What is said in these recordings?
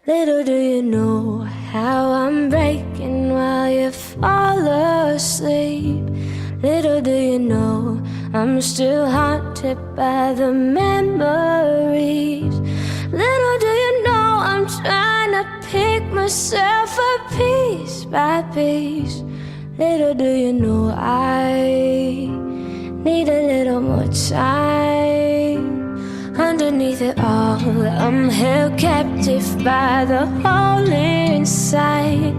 Little do you know how I'm breaking while you fall asleep. Little do you know I'm still haunted by the memories. Little do you know I'm trying to pick myself up piece by piece. Little do you know I need a little more time. Underneath it all, I'm held captive by the hole inside.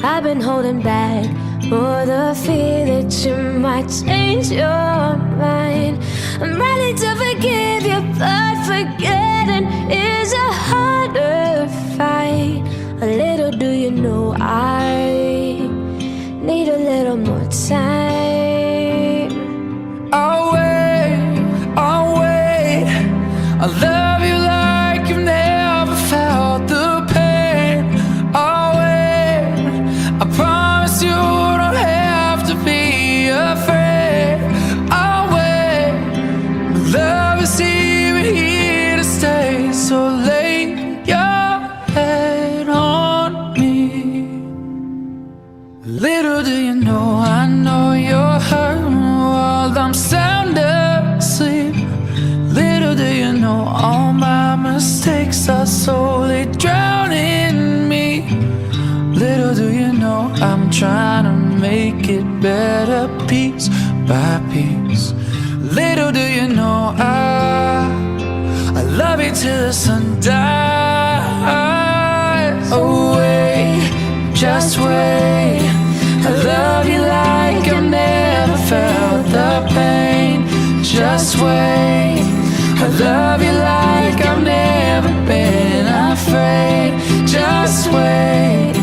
I've been holding back for the fear that you might change your mind. I'm ready to forgive you, but forgetting is a harder fight. A little do you know I need a little more time. I'll wait, I'll love you like you've never felt the pain. I'll wait, I promise you don't have to be afraid. I'll wait, my love is here and here to stay. So lay your head on me. Little do you know, I know you're hurting while I'm sound asleep. Little do you know, all my mistakes are slowly drowning me. Little do you know, I'm trying to make it better piece by piece. Little do you know, I love you till the sun dies. Oh wait, just wait, I love you like I've never felt the pain. Just wait, I love you like I've never been afraid. Just wait,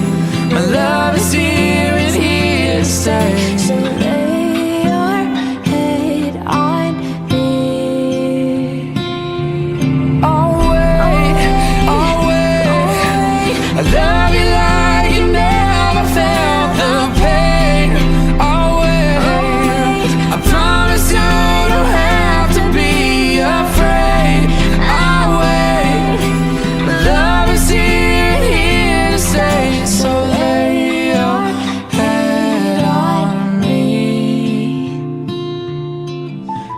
my love is here and here to stay. So lay your head on me. I'll wait, I love you like you never felt the pain. I'll wait, I promise you don't have to be afraid. I'll wait, my love is here and here to stay. So lay your head on me.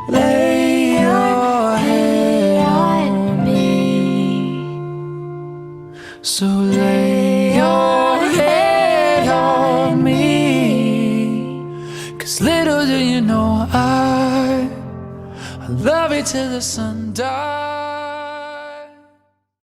Lay your head on me. So lay your head on me. 'Cause little do you know I love you till the sun dies.